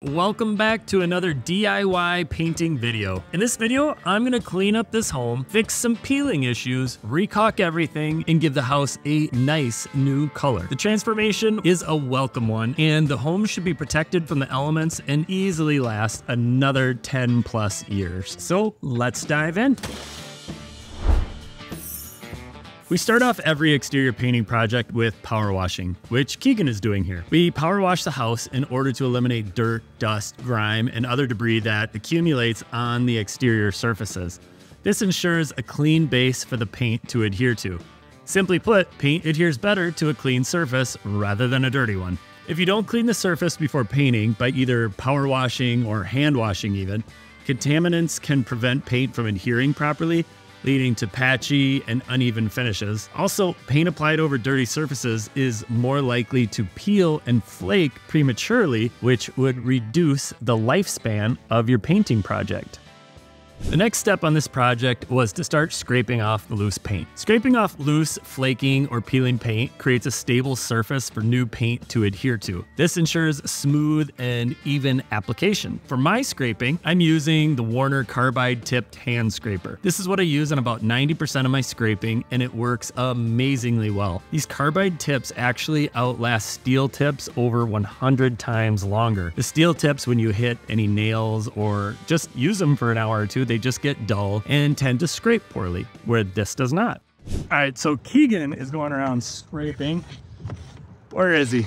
Welcome back to another DIY painting video. In this video, I'm gonna clean up this home, fix some peeling issues, re-caulk everything, and give the house a nice new color. The transformation is a welcome one, and the home should be protected from the elements and easily last another 10 plus years. So let's dive in. We start off every exterior painting project with power washing, which Keegan is doing here. We power wash the house in order to eliminate dirt, dust, grime, and other debris that accumulates on the exterior surfaces. This ensures a clean base for the paint to adhere to. Simply put, paint adheres better to a clean surface rather than a dirty one. If you don't clean the surface before painting by either power washing or hand washing even, contaminants can prevent paint from adhering properly, leading to patchy and uneven finishes. Also, paint applied over dirty surfaces is more likely to peel and flake prematurely, which would reduce the lifespan of your painting project. The next step on this project was to start scraping off the loose paint. Scraping off loose, flaking, or peeling paint creates a stable surface for new paint to adhere to. This ensures smooth and even application. For my scraping, I'm using the Warner carbide tipped hand scraper. This is what I use on about 90% of my scraping, and it works amazingly well. These carbide tips actually outlast steel tips over 100 times longer. The steel tips, when you hit any nails or just use them for an hour or two, they just get dull and tend to scrape poorly, where this does not. All right, so Keegan is going around scraping. Where is he?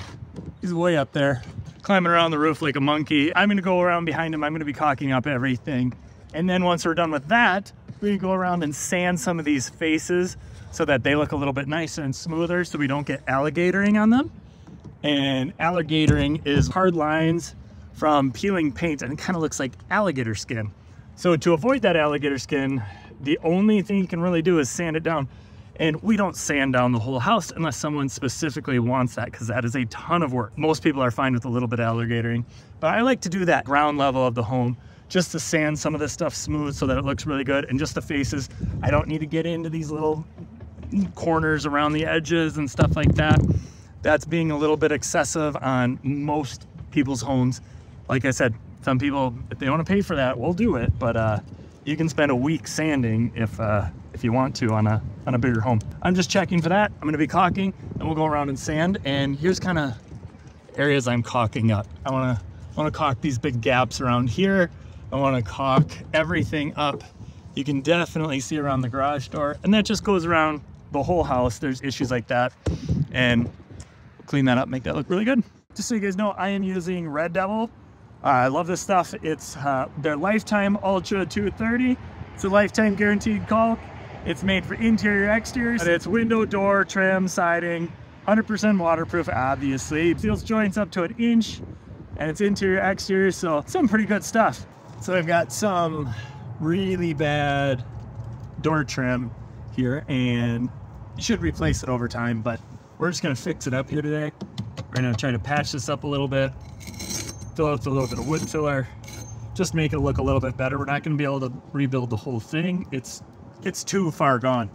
He's way up there, climbing around the roof like a monkey. I'm gonna go around behind him. I'm gonna be caulking up everything. And then once we're done with that, we can go around and sand some of these faces so that they look a little bit nicer and smoother so we don't get alligatoring on them. And alligatoring is hard lines from peeling paint, and it kind of looks like alligator skin. So to avoid that alligator skin, the only thing you can really do is sand it down. And we don't sand down the whole house unless someone specifically wants that, because that is a ton of work. Most people are fine with a little bit of alligatoring, but I like to do that ground level of the home just to sand some of this stuff smooth so that it looks really good. And just the faces, I don't need to get into these little corners around the edges and stuff like that. That's being a little bit excessive on most people's homes. Like I said, some people, if they want to pay for that, will do it, but you can spend a week sanding if you want to on a bigger home. I'm just checking for that. I'm going to be caulking, and we'll go around and sand. And here's kind of areas I'm caulking up. I want to caulk these big gaps around here. I want to caulk everything up. You can definitely see around the garage door, and that just goes around the whole house. There's issues like that, and clean that up, make that look really good. Just so you guys know, I am using Red Devil. I love this stuff. It's their Lifetime Ultra 230. It's a lifetime guaranteed caulk. It's made for interior, exteriors. It's window, door, trim, siding, 100% waterproof, obviously. It seals joints up to 1 inch, and it's interior, exterior, so some pretty good stuff. So I've got some really bad door trim here, and you should replace it over time, but we're just gonna fix it up here today. We're gonna try to patch this up a little bit. Fill out with a little bit of wood filler, just make it look a little bit better. We're not going to be able to rebuild the whole thing. It's too far gone,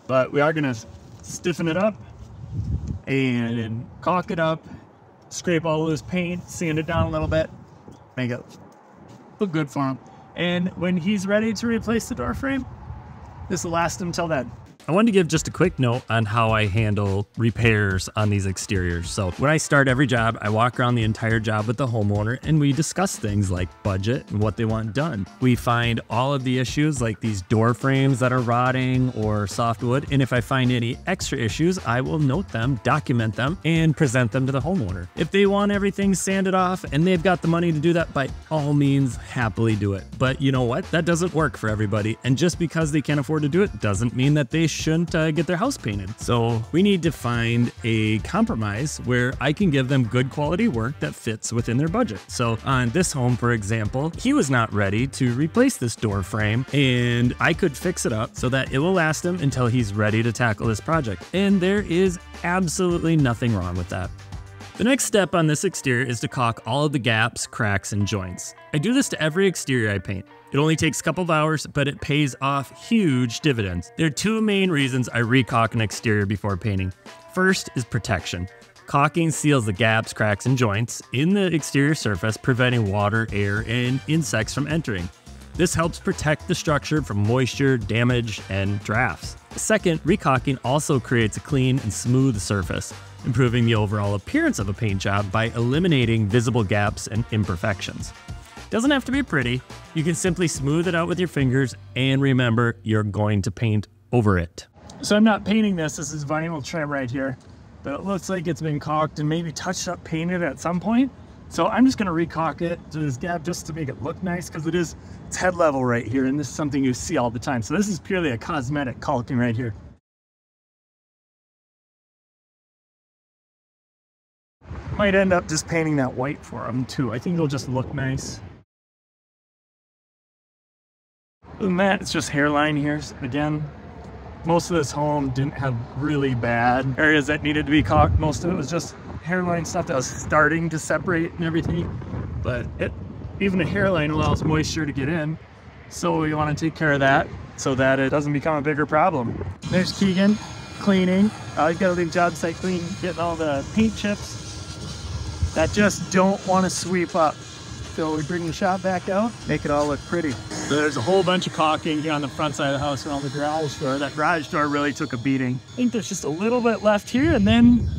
but we are going to stiffen it up and caulk it up, scrape all loose paint, sand it down a little bit, make it look good for him. And when he's ready to replace the door frame, this will last him till then. I wanted to give just a quick note on how I handle repairs on these exteriors. So when I start every job, I walk around the entire job with the homeowner and we discuss things like budget and what they want done. We find all of the issues like these door frames that are rotting or softwood. And if I find any extra issues, I will note them, document them, and present them to the homeowner. If they want everything sanded off and they've got the money to do that, by all means, happily do it. But you know what? That doesn't work for everybody. And just because they can't afford to do it doesn't mean that they shouldn't get their house painted. So we need to find a compromise where I can give them good quality work that fits within their budget. So on this home, for example, he was not ready to replace this door frame, and I could fix it up so that it will last him until he's ready to tackle this project. And there is absolutely nothing wrong with that. The next step on this exterior is to caulk all of the gaps, cracks, and joints. I do this to every exterior I paint. It only takes a couple of hours, but it pays off huge dividends. There are two main reasons I re-caulk an exterior before painting. First is protection. Caulking seals the gaps, cracks, and joints in the exterior surface, preventing water, air, and insects from entering. This helps protect the structure from moisture, damage, and drafts. Second, re-caulking also creates a clean and smooth surface, improving the overall appearance of a paint job by eliminating visible gaps and imperfections. Doesn't have to be pretty. You can simply smooth it out with your fingers, and remember, you're going to paint over it. So I'm not painting this. This is vinyl trim right here, but it looks like it's been caulked and maybe touched up, painted at some point. So I'm just going to re-caulk it to this gap just to make it look nice, because it's head level right here, and this is something you see all the time. So this is purely a cosmetic caulking right here. Might end up just painting that white for them too. I think it'll just look nice. Other than that, it's just hairline here. Again, most of this home didn't have really bad areas that needed to be caulked. Most of it was just hairline stuff that was starting to separate and everything. But even a hairline allows moisture to get in. So we want to take care of that so that it doesn't become a bigger problem. There's Keegan cleaning. He's got to leave job site clean, getting all the paint chips that just don't want to sweep up. So we bring the shop back out, make it all look pretty. So there's a whole bunch of caulking here on the front side of the house around the garage door. That garage door really took a beating. I think there's just a little bit left here, and then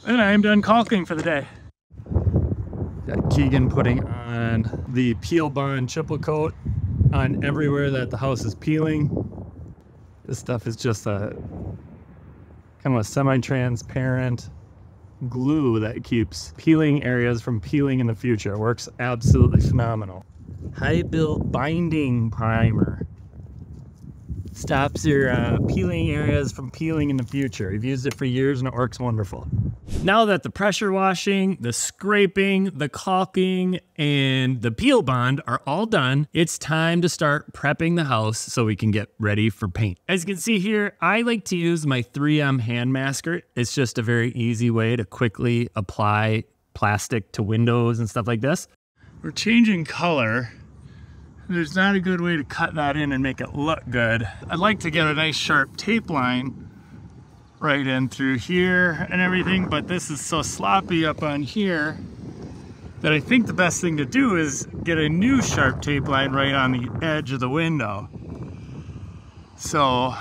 I'm done caulking for the day. Got Keegan putting on the peel bond triple coat on everywhere that the house is peeling. This stuff is just a kind of a semi-transparent glue that keeps peeling areas from peeling in the future. It works absolutely phenomenal. High build binding primer. Stops your peeling areas from peeling in the future. We've used it for years and it works wonderful. Now that the pressure washing, the scraping, the caulking, and the peel bond are all done, it's time to start prepping the house so we can get ready for paint. As you can see here, I like to use my 3M hand masker. It's just a very easy way to quickly apply plastic to windows and stuff like this. We're changing color. There's not a good way to cut that in and make it look good. I'd like to get a nice sharp tape line right in through here and everything, but this is so sloppy up on here that I think the best thing to do is get a new sharp tape line right on the edge of the window. So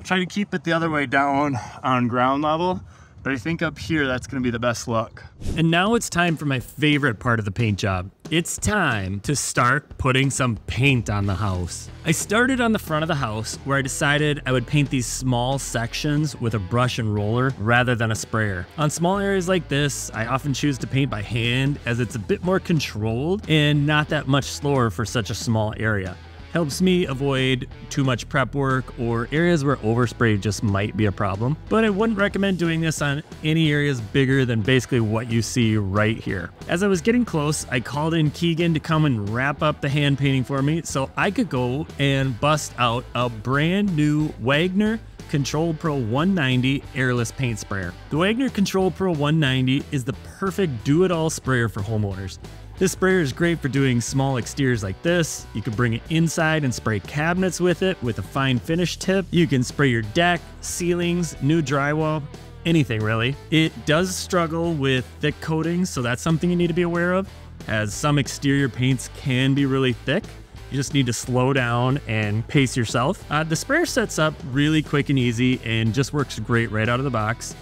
try to keep it the other way down on ground level, but I think up here that's gonna be the best look. And now it's time for my favorite part of the paint job. It's time to start putting some paint on the house. I started on the front of the house where I decided I would paint these small sections with a brush and roller rather than a sprayer. On small areas like this, I often choose to paint by hand as it's a bit more controlled and not that much slower for such a small area. Helps me avoid too much prep work or areas where overspray just might be a problem. But I wouldn't recommend doing this on any areas bigger than basically what you see right here. As I was getting close, I called in Keegan to come and wrap up the hand painting for me so I could go and bust out a brand new Wagner Control Pro 190 airless paint sprayer. The Wagner Control Pro 190 is the perfect do-it-all sprayer for homeowners. This sprayer is great for doing small exteriors like this. You can bring it inside and spray cabinets with it with a fine finish tip. You can spray your deck, ceilings, new drywall, anything really. It does struggle with thick coatings, so that's something you need to be aware of, as some exterior paints can be really thick. You just need to slow down and pace yourself. The sprayer sets up really quick and easy and just works great right out of the box.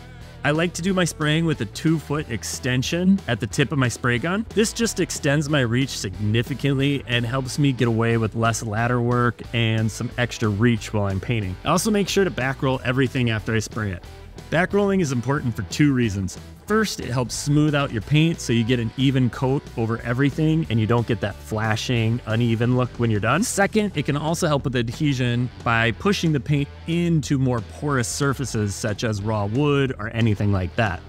I like to do my spraying with a 2-foot extension at the tip of my spray gun. This just extends my reach significantly and helps me get away with less ladder work and some extra reach while I'm painting. I also make sure to back roll everything after I spray it. Back rolling is important for 2 reasons. First, it helps smooth out your paint so you get an even coat over everything and you don't get that flashing, uneven look when you're done. Second, it can also help with adhesion by pushing the paint into more porous surfaces such as raw wood or anything like that.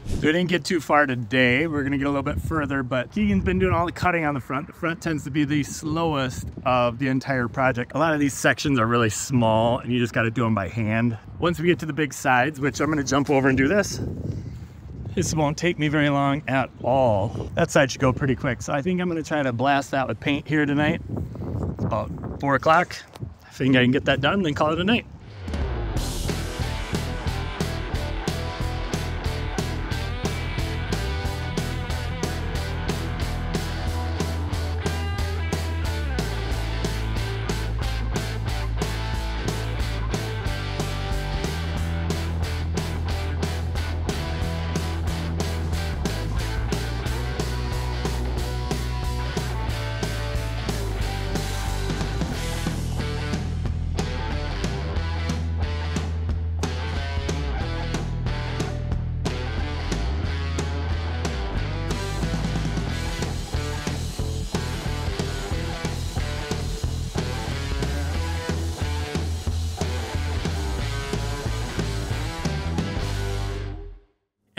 So we didn't get too far today. We're gonna get a little bit further, but Keegan's been doing all the cutting on the front. The front tends to be the slowest of the entire project. A lot of these sections are really small and you just gotta do them by hand. Once we get to the big sides, which I'm gonna jump over and do this won't take me very long at all. That side should go pretty quick. So I think I'm gonna try to blast that with paint here tonight. It's about 4 o'clock. I think I can get that done, then call it a night.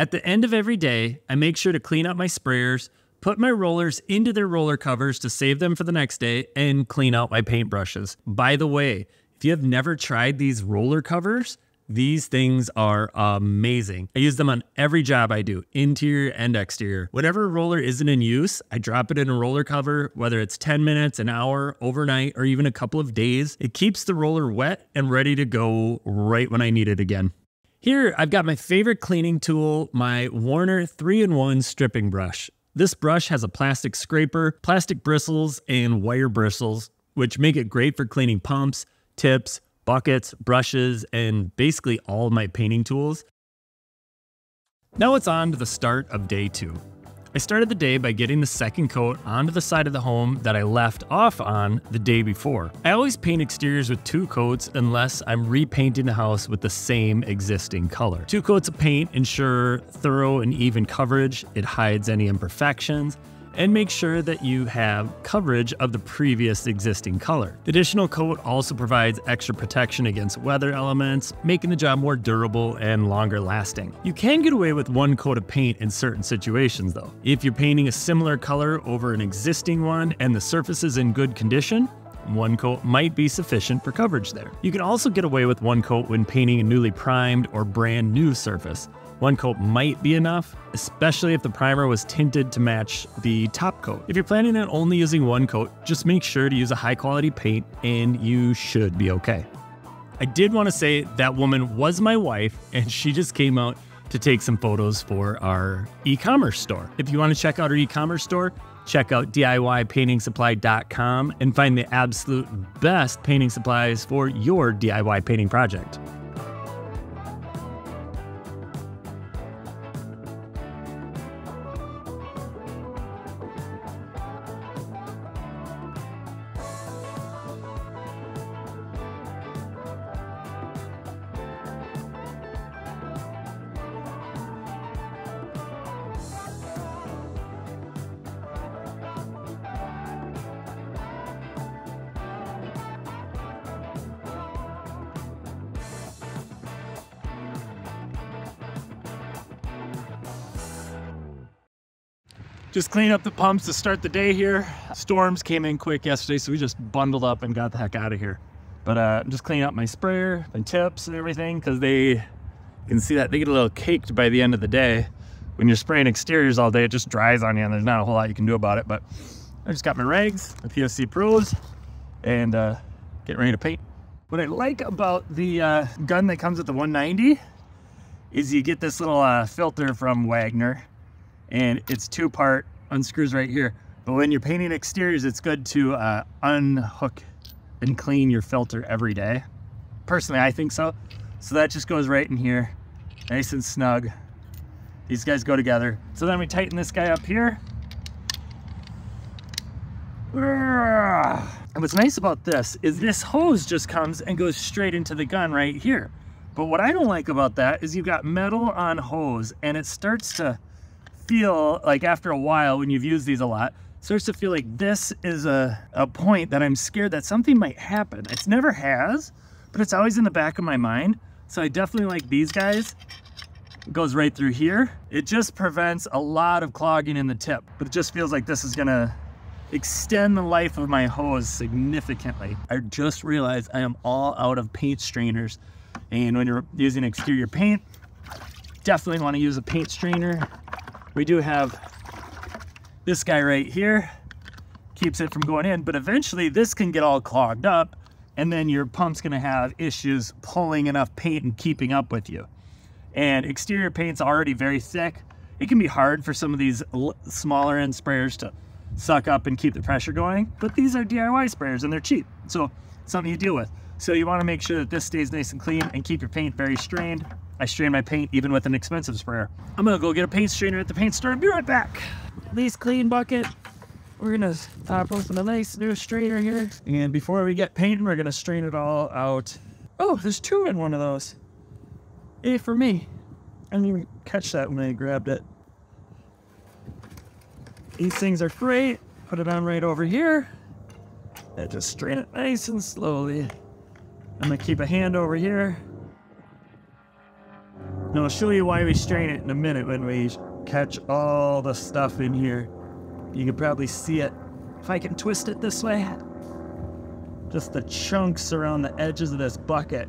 At the end of every day, I make sure to clean up my sprayers, put my rollers into their roller covers to save them for the next day, and clean out my paintbrushes. By the way, if you have never tried these roller covers, these things are amazing. I use them on every job I do, interior and exterior. Whenever a roller isn't in use, I drop it in a roller cover, whether it's 10 minutes, an hour, overnight, or even a couple of days. It keeps the roller wet and ready to go right when I need it again. Here, I've got my favorite cleaning tool, my Warner 3-in-1 stripping brush. This brush has a plastic scraper, plastic bristles, and wire bristles, which make it great for cleaning pumps, tips, buckets, brushes, and basically all of my painting tools. Now it's on to the start of day 2. I started the day by getting the second coat onto the side of the home that I left off on the day before. I always paint exteriors with 2 coats unless I'm repainting the house with the same existing color. 2 coats of paint ensure thorough and even coverage. It hides any imperfections and make sure that you have coverage of the previous existing color. The additional coat also provides extra protection against weather elements, making the job more durable and longer lasting. You can get away with 1 coat of paint in certain situations though. If you're painting a similar color over an existing one and the surface is in good condition, 1 coat might be sufficient for coverage there. You can also get away with 1 coat when painting a newly primed or brand new surface. 1 coat might be enough, especially if the primer was tinted to match the top coat. If you're planning on only using 1 coat, just make sure to use a high quality paint and you should be okay. I did want to say that woman was my wife and she just came out to take some photos for our e-commerce store. If you want to check out our e-commerce store, check out DIYpaintingsupply.com and find the absolute best painting supplies for your DIY painting project. Just cleaning up the pumps to start the day here. Storms came in quick yesterday, so we just bundled up and got the heck out of here. But I'm just cleaning up my sprayer and tips and everything because you can see that they get a little caked by the end of the day. When you're spraying exteriors all day, it just dries on you and there's not a whole lot you can do about it. But I just got my rags, my PFC Pros, and getting ready to paint. What I like about the gun that comes with the 190 is you get this little filter from Wagner. And it's 2-part, unscrews right here. But when you're painting exteriors, it's good to unhook and clean your filter every day. Personally, I think so. So that just goes right in here, nice and snug. These guys go together. So then we tighten this guy up here. And what's nice about this is this hose just comes and goes straight into the gun right here. But what I don't like about that is you've got metal on hose and it starts to feel like after a while when you've used these a lot, starts to feel like this is a point that I'm scared that something might happen. It never has, but it's always in the back of my mind. So I definitely like these guys. It goes right through here. It just prevents a lot of clogging in the tip, but it just feels like this is gonna extend the life of my hose significantly. I just realized I am all out of paint strainers. And when you're using exterior paint, definitely want to use a paint strainer. We do have this guy right here, keeps it from going in, but eventually this can get all clogged up and then your pump's gonna have issues pulling enough paint and keeping up with you. And exterior paint's already very thick. It can be hard for some of these smaller end sprayers to suck up and keep the pressure going, but these are DIY sprayers and they're cheap. So something you deal with. So you wanna make sure that this stays nice and clean and keep your paint very strained. I strain my paint even with an expensive sprayer. I'm gonna go get a paint strainer at the paint store and be right back. This clean bucket, we're gonna top open a nice new strainer here. And before we get painting, we're gonna strain it all out. Oh, there's 2 in one of those. A for me. I didn't even catch that when I grabbed it. These things are great. Put it on right over here. And just strain it nice and slowly. I'm gonna keep a hand over here. And I'll show you why we strain it in a minute when we catch all the stuff in here. You can probably see it if I can twist it this way. Just the chunks around the edges of this bucket.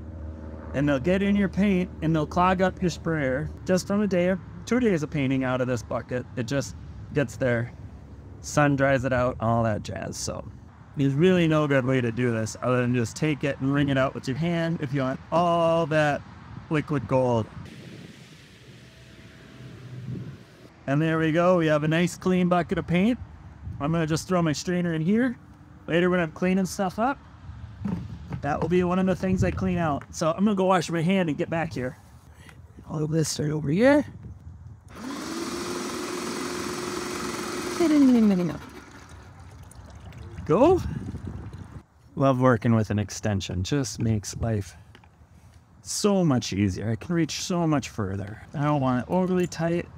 And they'll get in your paint and they'll clog up your sprayer just from a day or 2 days of painting out of this bucket. It just gets there. Sun dries it out, all that jazz. So there's really no good way to do this other than just take it and wring it out with your hand if you want all that liquid gold. And there we go. We have a nice clean bucket of paint. I'm gonna just throw my strainer in here. Later when I'm cleaning stuff up, that will be one of the things I clean out. So I'm gonna go wash my hand and get back here. All this right over here. Go. Love working with an extension. Just makes life so much easier. I can reach so much further. I don't want it overly tight,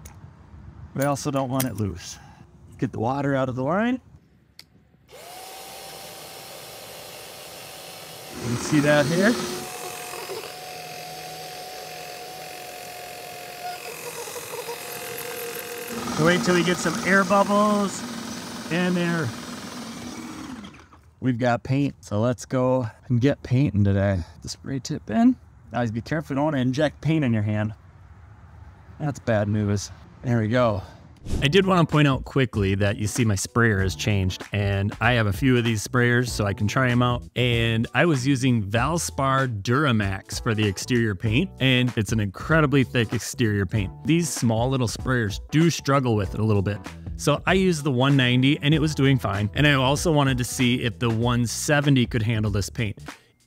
but I also don't want it loose. Get the water out of the line. You can see that here. Wait till we get some air bubbles in there. We've got paint, so let's go and get painting today. The spray tip in. Always be careful, you don't want to inject paint in your hand. That's bad news. There we go. I did want to point out quickly that you see my sprayer has changed, and I have a few of these sprayers so I can try them out. And I was using Valspar Duramax for the exterior paint, and it's an incredibly thick exterior paint. These small little sprayers do struggle with it a little bit. So I used the 190 and it was doing fine. And I also wanted to see if the 170 could handle this paint.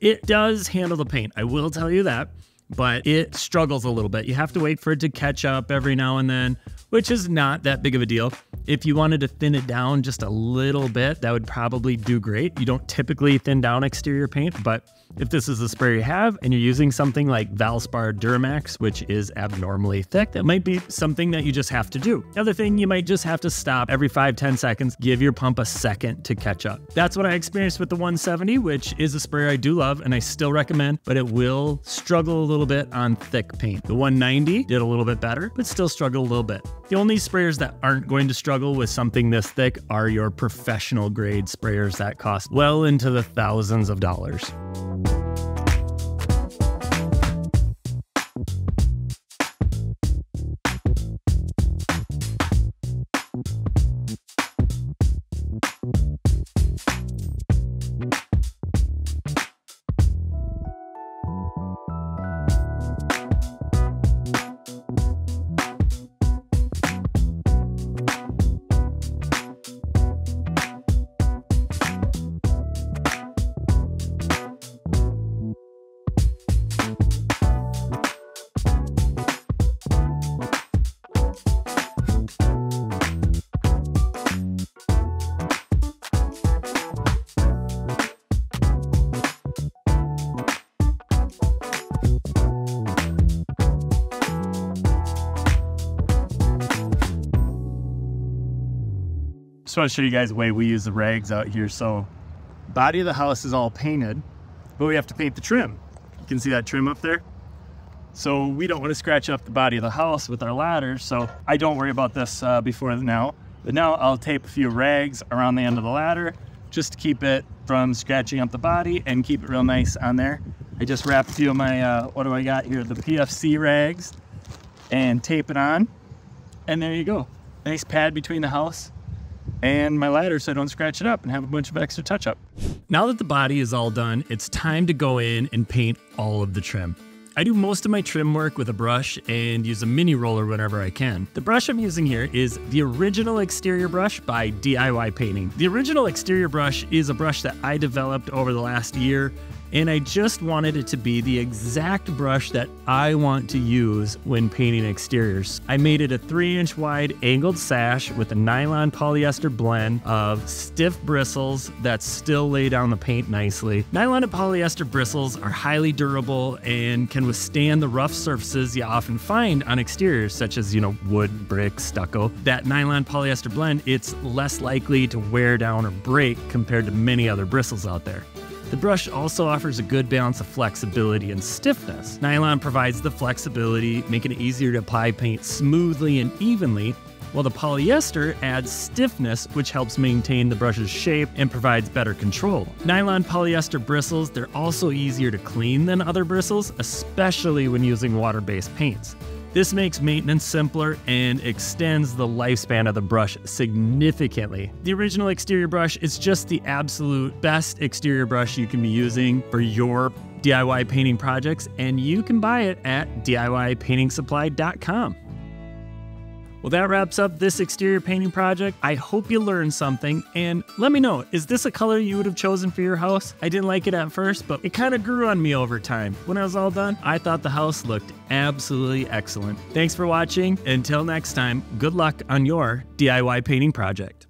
It does handle the paint, I will tell you that, but it struggles a little bit. You have to wait for it to catch up every now and then, which is not that big of a deal. If you wanted to thin it down just a little bit, that would probably do great. You don't typically thin down exterior paint, but if this is the sprayer you have and you're using something like Valspar Duramax, which is abnormally thick, that might be something that you just have to do. The other thing, you might just have to stop every 5-10 seconds, give your pump a second to catch up. That's what I experienced with the 170, which is a sprayer I do love and I still recommend, but it will struggle a little bit on thick paint. The 190 did a little bit better, but still struggled a little bit. The only sprayers that aren't going to struggle with something this thick are your professional grade sprayers that cost well into the thousands of dollars. Just want to show you guys the way we use the rags out here. So body of the house is all painted, but we have to paint the trim. You can see that trim up there. So we don't want to scratch up the body of the house with our ladder. So I don't worry about this before now. But now I'll tape a few rags around the end of the ladder just to keep it from scratching up the body and keep it real nice on there. I just wrap a few of my, what do I got here? The PFC rags and tape it on. And there you go. Nice pad between the house and my ladder so I don't scratch it up and have a bunch of extra touch-up. Now that the body is all done, it's time to go in and paint all of the trim. I do most of my trim work with a brush and use a mini roller whenever I can. The brush I'm using here is the original exterior brush by DIY Painting. The original exterior brush is a brush that I developed over the last year, and I just wanted it to be the exact brush that I want to use when painting exteriors. I made it a 3-inch wide angled sash with a nylon polyester blend of stiff bristles that still lay down the paint nicely. Nylon and polyester bristles are highly durable and can withstand the rough surfaces you often find on exteriors, such as, wood, brick, stucco. That nylon polyester blend, it's less likely to wear down or break compared to many other bristles out there. The brush also offers a good balance of flexibility and stiffness. Nylon provides the flexibility, making it easier to apply paint smoothly and evenly, while the polyester adds stiffness, which helps maintain the brush's shape and provides better control. Nylon polyester bristles, they're also easier to clean than other bristles, especially when using water-based paints. This makes maintenance simpler and extends the lifespan of the brush significantly. The original exterior brush is just the absolute best exterior brush you can be using for your DIY painting projects, and you can buy it at DIYpaintingsupply.com. Well, that wraps up this exterior painting project. I hope you learned something, and let me know, is this a color you would have chosen for your house? I didn't like it at first, but it kind of grew on me over time. When I was all done, I thought the house looked absolutely excellent. Thanks for watching. Until next time, good luck on your DIY painting project.